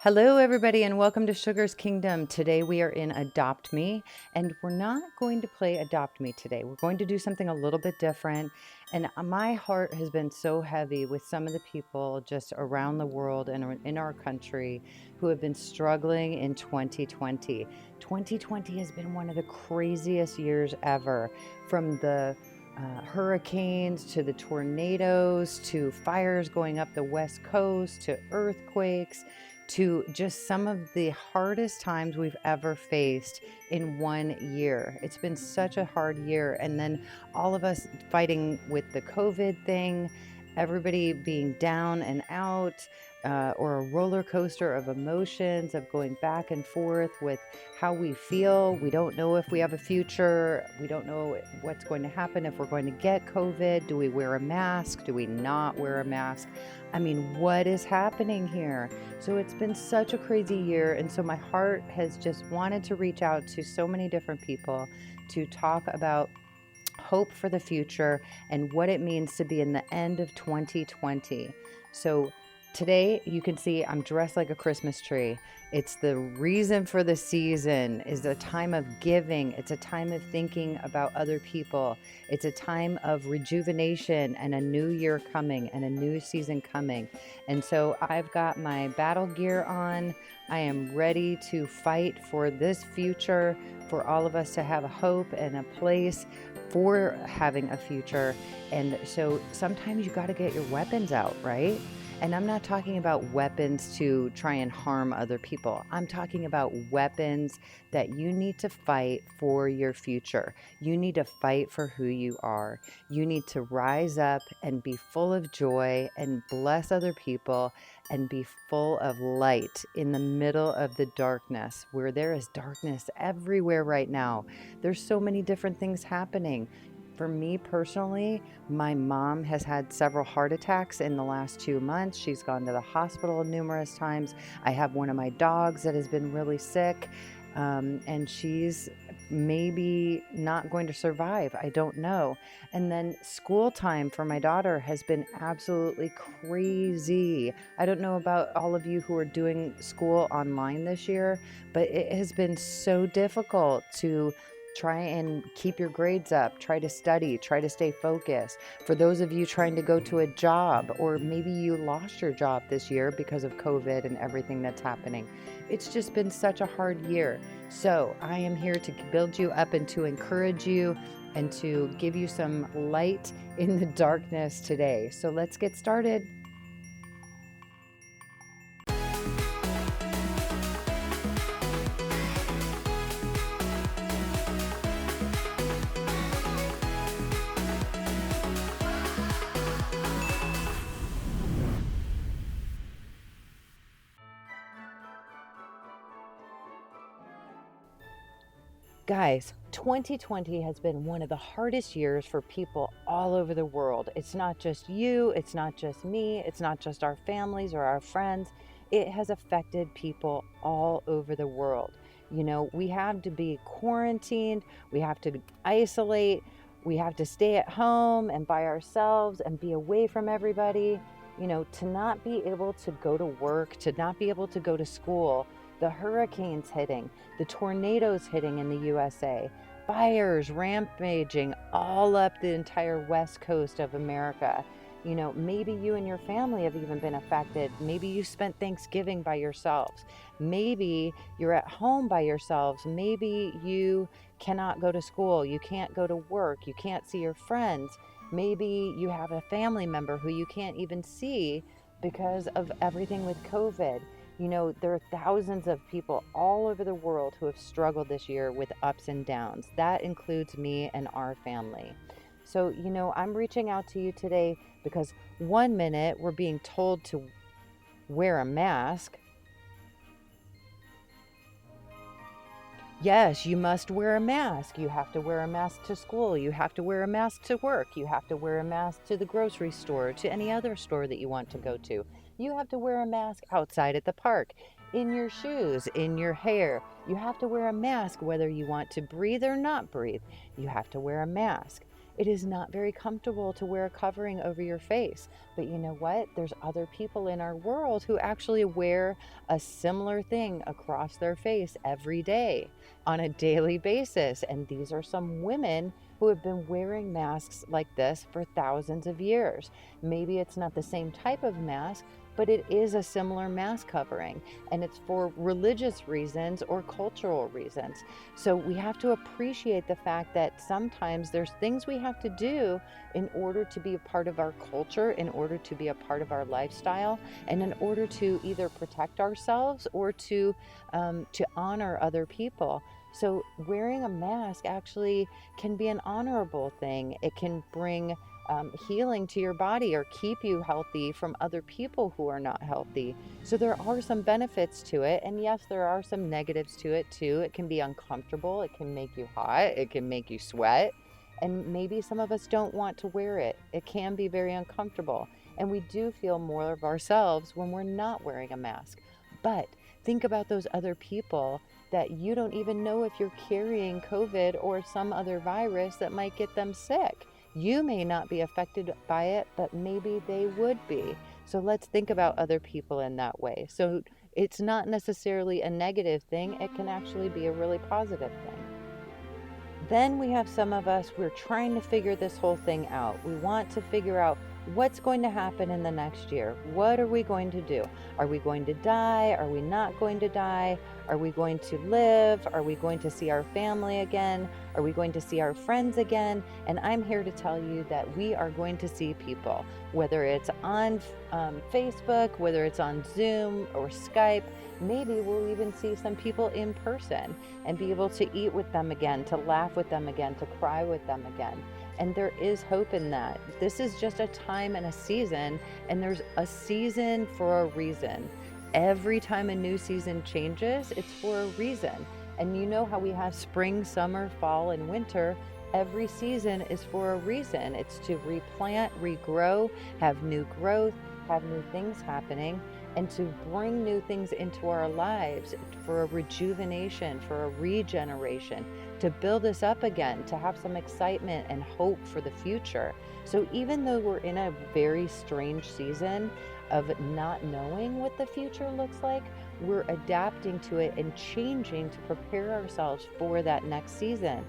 Hello, everybody, and welcome to Sugar's Kingdom. Today we are in Adopt Me, and we're not going to play Adopt Me today. We're going to do something a little bit different, and my heart has been so heavy with some of the people just around the world and in our country who have been struggling in 2020. 2020 has been one of the craziest years ever, from the hurricanes to the tornadoes to fires going up the West Coast to earthquakes to just some of the hardest times we've ever faced in 1 year. It's been such a hard year. And then all of us fighting with the COVID thing, everybody being down and out, or a roller coaster of emotions, of going back and forth with how we feel. We don't know if we have a future. We don't know what's going to happen, if we're going to get COVID. Do we wear a mask? Do we not wear a mask? I mean, what is happening here? So it's been such a crazy year. And so my heart has just wanted to reach out to so many different people to talk about hope for the future and what it means to be in the end of 2020. So today you can see I'm dressed like a Christmas tree. It's the reason for the season, is a time of giving. It's a time of thinking about other people. It's a time of rejuvenation and a new year coming and a new season coming. And so I've got my battle gear on. I am ready to fight for this future, for all of us to have a hope and a place for having a future. And so sometimes you got to get your weapons out, right? And I'm not talking about weapons to try and harm other people. I'm talking about weapons that you need to fight for your future. You need to fight for who you are. You need to rise up and be full of joy and bless other people and be full of light in the middle of the darkness, where there is darkness everywhere right now. There's so many different things happening. For me personally, my mom has had several heart attacks in the last 2 months. She's gone to the hospital numerous times. I have one of my dogs that has been really sick, and she's maybe not going to survive. I don't know. And then school time for my daughter has been absolutely crazy. I don't know about all of you who are doing school online this year, but it has been so difficult to try and keep your grades up, try to study, try to stay focused. For those of you trying to go to a job, or maybe you lost your job this year because of COVID and everything that's happening, it's just been such a hard year. So I am here to build you up and to encourage you and to give you some light in the darkness today. So let's get started. Guys, 2020 has been one of the hardest years for people all over the world. It's not just you, it's not just me, it's not just our families or our friends. It has affected people all over the world. You know, we have to be quarantined, we have to isolate, we have to stay at home and by ourselves and be away from everybody. You know, to not be able to go to work, to not be able to go to school, the hurricanes hitting, the tornadoes hitting in the USA, fires rampaging all up the entire west coast of America. You know, maybe you and your family have even been affected. Maybe you spent Thanksgiving by yourselves. Maybe you're at home by yourselves. Maybe you cannot go to school. You can't go to work. You can't see your friends. Maybe you have a family member who you can't even see because of everything with COVID. You know, there are thousands of people all over the world who have struggled this year with ups and downs. That includes me and our family. So, you know, I'm reaching out to you today because 1 minute we're being told to wear a mask. Yes, you must wear a mask. You have to wear a mask to school. You have to wear a mask to work. You have to wear a mask to the grocery store, to any other store that you want to go to. You have to wear a mask outside at the park, in your shoes, in your hair. You have to wear a mask whether you want to breathe or not breathe. You have to wear a mask. It is not very comfortable to wear a covering over your face. But you know what? There's other people in our world who actually wear a similar thing across their face every day on a daily basis. And these are some women who have been wearing masks like this for thousands of years. Maybe it's not the same type of mask, but it is a similar mask covering, and it's for religious reasons or cultural reasons. So we have to appreciate the fact that sometimes there's things we have to do in order to be a part of our culture, in order to be a part of our lifestyle, and in order to either protect ourselves or to honor other people. So wearing a mask actually can be an honorable thing. It can bring healing to your body or keep you healthy from other people who are not healthy. So there are some benefits to it. And yes, there are some negatives to it too. It can be uncomfortable. It can make you hot. It can make you sweat. And maybe some of us don't want to wear it. It can be very uncomfortable. And we do feel more of ourselves when we're not wearing a mask. But think about those other people that you don't even know if you're carrying COVID or some other virus that might get them sick. You may not be affected by it, but maybe they would be. So let's think about other people in that way. So it's not necessarily a negative thing. It can actually be a really positive thing. Then we have some of us, we're trying to figure this whole thing out. We want to figure out what's going to happen in the next year. What are we going to do? Are we going to die? Are we not going to die? Are we going to live? Are we going to see our family again? Are we going to see our friends again? And I'm here to tell you that we are going to see people, whether it's on Facebook, whether it's on Zoom or Skype. Maybe we'll even see some people in person and be able to eat with them again, to laugh with them again, to cry with them again. And there is hope in that. This is just a time and a season, and there's a season for a reason. Every time a new season changes, it's for a reason. And you know how we have spring, summer, fall, and winter. Every season is for a reason. It's to replant, regrow, have new growth, have new things happening, and to bring new things into our lives for a rejuvenation, for a regeneration, to build us up again, to have some excitement and hope for the future. So even though we're in a very strange season of not knowing what the future looks like, we're adapting to it and changing to prepare ourselves for that next season.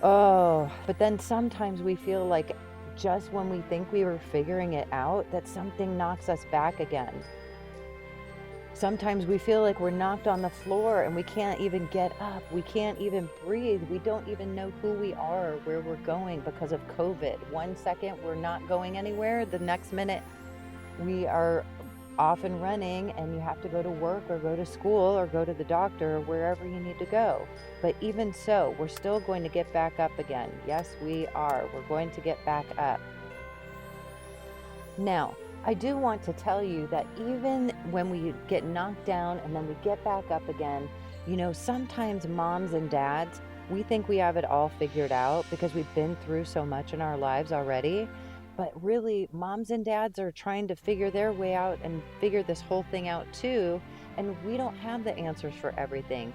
Oh, but then sometimes we feel like just when we think we were figuring it out, that something knocks us back again. Sometimes we feel like we're knocked on the floor and we can't even get up. We can't even breathe. We don't even know who we are or where we're going because of COVID. 1 second, we're not going anywhere. The next minute, we are off and running, and you have to go to work or go to school or go to the doctor or wherever you need to go. But even so, we're still going to get back up again. Yes, we are. We're going to get back up. Now, I do want to tell you that even when we get knocked down and then we get back up again, sometimes moms and dads, we think we have it all figured out because we've been through so much in our lives already. But really, moms and dads are trying to figure their way out and figure this whole thing out too. And we don't have the answers for everything.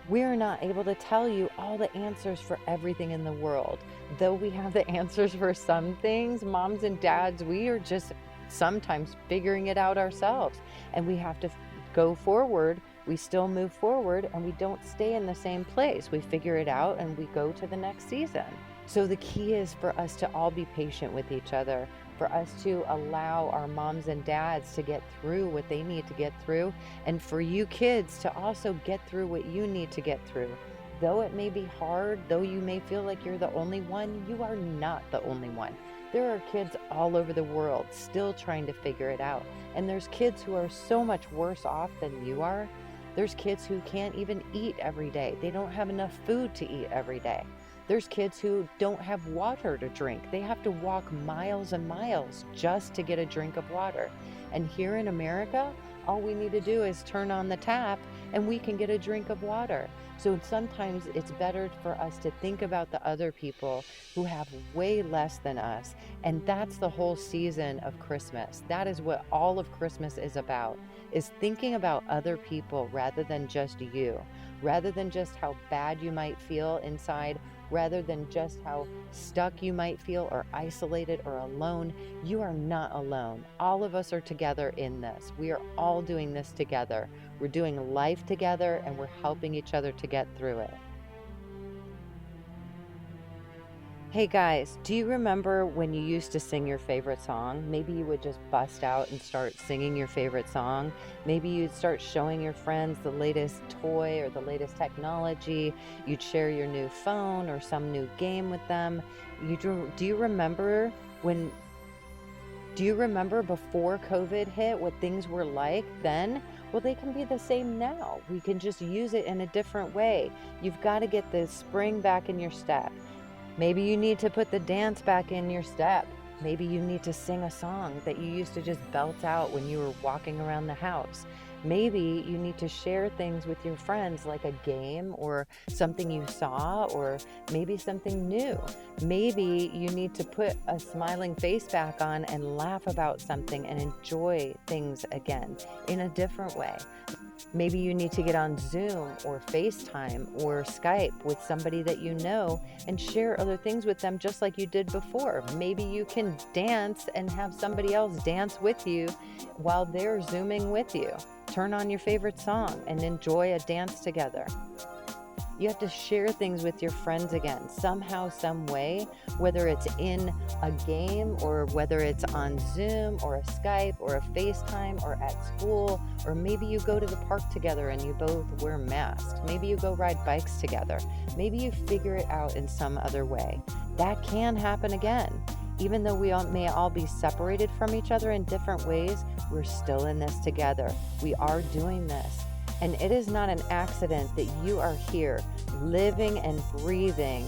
We're not able to tell you all the answers for everything in the world. Though we have the answers for some things, moms and dads, we are just sometimes figuring it out ourselves, and we have to go forward. We still move forward, and we don't stay in the same place. We figure it out and we go to the next season. So the key is for us to all be patient with each other, for us to allow our moms and dads to get through what they need to get through, and for you kids to also get through what you need to get through. Though it may be hard, though you may feel like you're the only one, you are not the only one. There are kids all over the world still trying to figure it out. And there's kids who are so much worse off than you are. There's kids who can't even eat every day. They don't have enough food to eat every day. There's kids who don't have water to drink. They have to walk miles and miles just to get a drink of water. And here in America, all we need to do is turn on the tap and we can get a drink of water. So sometimes it's better for us to think about the other people who have way less than us. And that's the whole season of Christmas. That is what all of Christmas is about, is thinking about other people rather than just you, rather than just how bad you might feel inside rather than just how stuck you might feel or isolated or alone. You are not alone. All of us are together in this. We are all doing this together. We're doing life together, and we're helping each other to get through it. Hey guys, do you remember when you used to sing your favorite song? Maybe you would just bust out and start singing your favorite song. Maybe you'd start showing your friends the latest toy or the latest technology. You'd share your new phone or some new game with them. Do you remember before COVID hit what things were like then? Well, they can be the same now. We can just use it in a different way. You've got to get the spring back in your step. Maybe you need to put the dance back in your step. Maybe you need to sing a song that you used to just belt out when you were walking around the house. Maybe you need to share things with your friends, like a game or something you saw, or maybe something new. Maybe you need to put a smiling face back on and laugh about something and enjoy things again in a different way. Maybe you need to get on Zoom or FaceTime or Skype with somebody that you know and share other things with them just like you did before. Maybe you can dance and have somebody else dance with you while they're Zooming with you. Turn on your favorite song and enjoy a dance together. You have to share things with your friends again, somehow, some way, whether it's in a game or whether it's on Zoom or a Skype or a FaceTime or at school, or maybe you go to the park together and you both wear masks. Maybe you go ride bikes together. Maybe you figure it out in some other way. That can happen again. Even though we may all be separated from each other in different ways, we're still in this together. We are doing this. And it is not an accident that you are here, living and breathing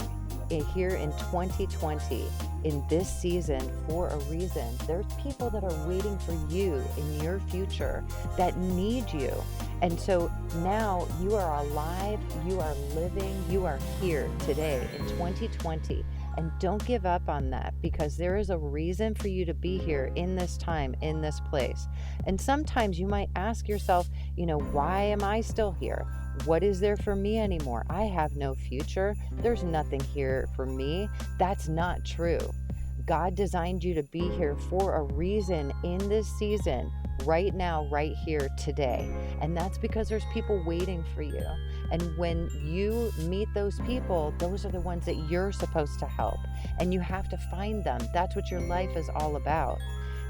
here in 2020, in this season, for a reason. There's people that are waiting for you in your future that need you. And so now you are alive, you are living, you are here today in 2020. And don't give up on that, because there is a reason for you to be here in this time, in this place. And sometimes you might ask yourself, why am I still here? What is there for me anymore? I have no future. There's nothing here for me. That's not true. God designed you to be here for a reason in this season, right now, right here, today. And that's because there's people waiting for you. And when you meet those people, those are the ones that you're supposed to help. And you have to find them. That's what your life is all about.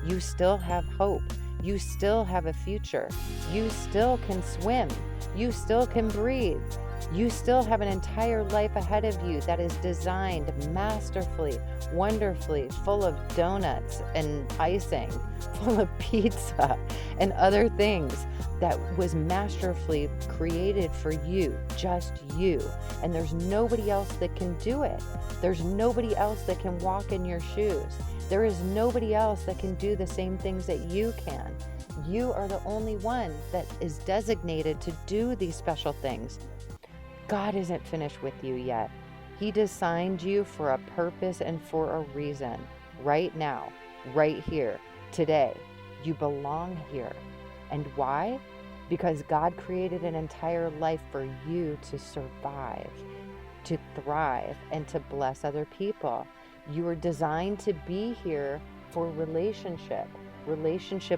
You still have hope. You still have a future. You still can swim. You still can breathe. You still have an entire life ahead of you that is designed masterfully, wonderfully, full of donuts and icing, full of pizza and other things that was masterfully created for you, just you. And there's nobody else that can do it. There's nobody else that can walk in your shoes. There is nobody else that can do the same things that you can. You are the only one that is designated to do these special things. God isn't finished with you yet. He designed you for a purpose and for a reason. Right now, right here, today, you belong here. And why? Because God created an entire life for you to survive, to thrive, and to bless other people. You were designed to be here for relationship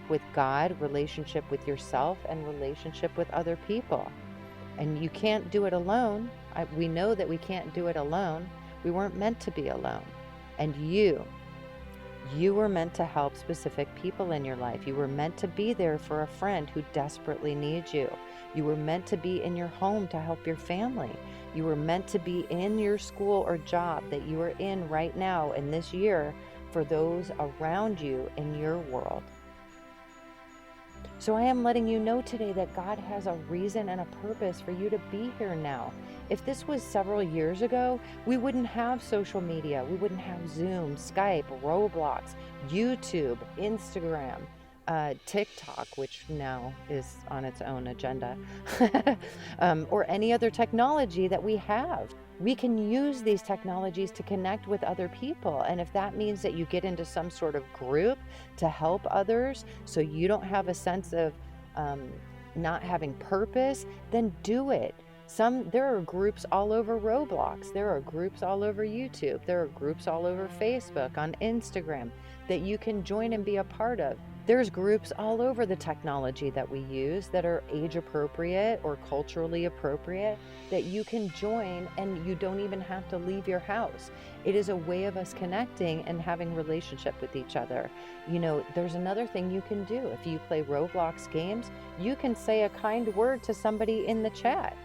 with God, relationship with yourself, and relationship with other people. And you can't do it alone. We know that we can't do it alone. We weren't meant to be alone. And you were meant to help specific people in your life. You were meant to be there for a friend who desperately needs you. You were meant to be in your home to help your family. You were meant to be in your school or job that you are in right now in this year for those around you in your world. So I am letting you know today that God has a reason and a purpose for you to be here now. If this was several years ago, we wouldn't have social media. We wouldn't have Zoom, Skype, Roblox, YouTube, Instagram, TikTok, which now is on its own agenda, or any other technology that we have. We can use these technologies to connect with other people. And if that means that you get into some sort of group to help others so you don't have a sense of not having purpose, then do it. There are groups all over Roblox. There are groups all over YouTube. There are groups all over Facebook, on Instagram, that you can join and be a part of. There's groups all over the technology that we use that are age appropriate or culturally appropriate that you can join, and you don't even have to leave your house. It is a way of us connecting and having relationship with each other. You know, there's another thing you can do. If you play Roblox games, you can say a kind word to somebody in the chat.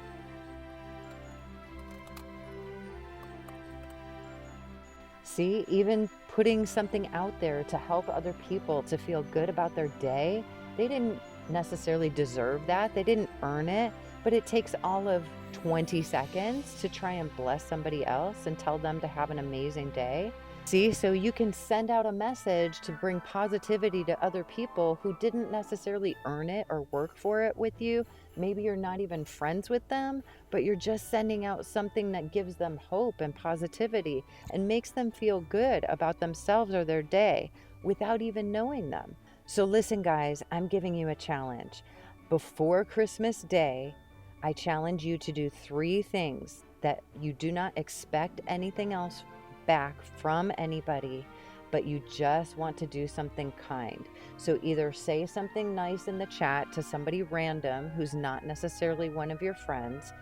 See, even putting something out there to help other people to feel good about their day, they didn't necessarily deserve that. They didn't earn it, but it takes all of 20 seconds to try and bless somebody else and tell them to have an amazing day. See, so you can send out a message to bring positivity to other people who didn't necessarily earn it or work for it with you. Maybe you're not even friends with them, but you're just sending out something that gives them hope and positivity and makes them feel good about themselves or their day without even knowing them. So listen, guys, I'm giving you a challenge. Before Christmas Day, I challenge you to do 3 things that you do not expect anything else back from anybody, but you just want to do something kind. So either say something nice in the chat to somebody random who's not necessarily one of your friends,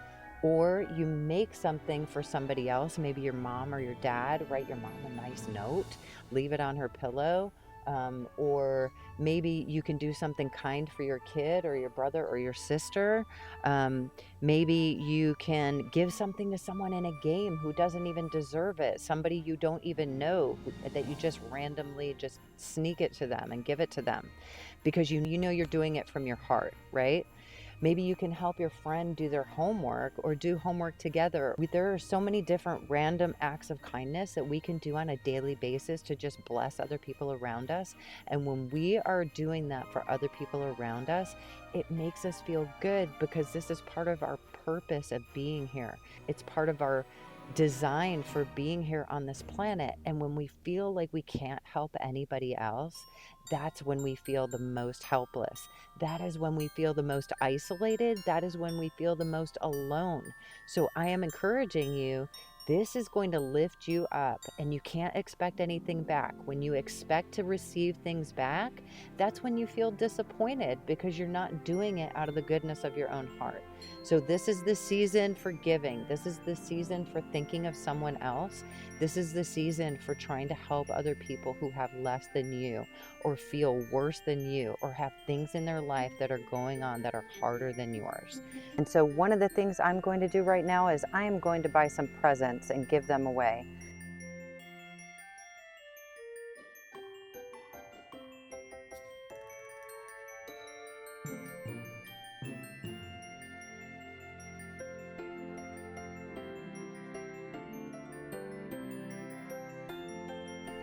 or you make something for somebody else, maybe your mom or your dad. Write your mom a nice note, leave it on her pillow. Or maybe you can do something kind for your kid or your brother or your sister. Maybe you can give something to someone in a game who doesn't even deserve it, somebody you don't even know, that you just randomly just sneak it to them and give it to them because you know you're doing it from your heart, right? Maybe you can help your friend do their homework or do homework together. There are so many different random acts of kindness that we can do on a daily basis to just bless other people around us. And when we are doing that for other people around us, it makes us feel good because this is part of our purpose of being here. It's part of our design for being here on this planet. And when we feel like we can't help anybody else, that's when we feel the most helpless. That is when we feel the most isolated. That is when we feel the most alone. So I am encouraging you. This is going to lift you up, and you can't expect anything back. When you expect to receive things back, that's when you feel disappointed because you're not doing it out of the goodness of your own heart. So this is the season for giving. This is the season for thinking of someone else. This is the season for trying to help other people who have less than you or feel worse than you or have things in their life that are going on that are harder than yours. And so one of the things I'm going to do right now is I am going to buy some presents and give them away.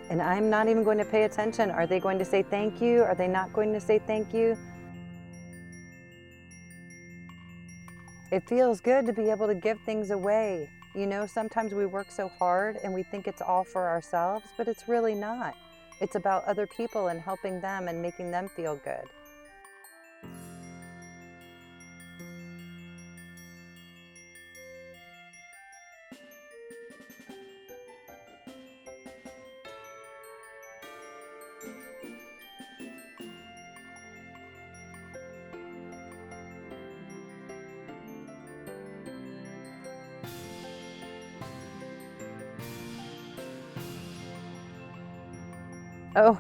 And I'm not even going to pay attention. Are they going to say thank you? Are they not going to say thank you? It feels good to be able to give things away. You know, sometimes we work so hard and we think it's all for ourselves, but it's really not. It's about other people and helping them and making them feel good. Oh,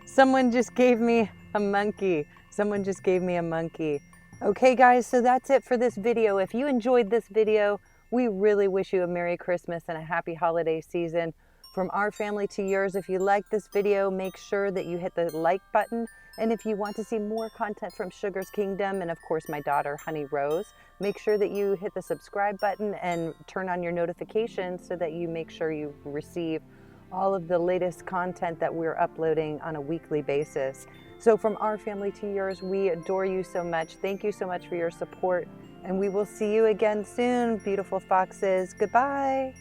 someone just gave me a monkey. Someone just gave me a monkey. Okay, guys, so that's it for this video. If you enjoyed this video, we really wish you a Merry Christmas and a happy holiday season. From our family to yours, if you like this video, make sure that you hit the like button. And if you want to see more content from Sugar's Kingdom and, of course, my daughter, Honey Rose, make sure that you hit the subscribe button and turn on your notifications so that you make sure you receive all of the latest content that we're uploading on a weekly basis. So from our family to yours, we adore you so much. Thank you so much for your support, and we will see you again soon, beautiful foxes. Goodbye.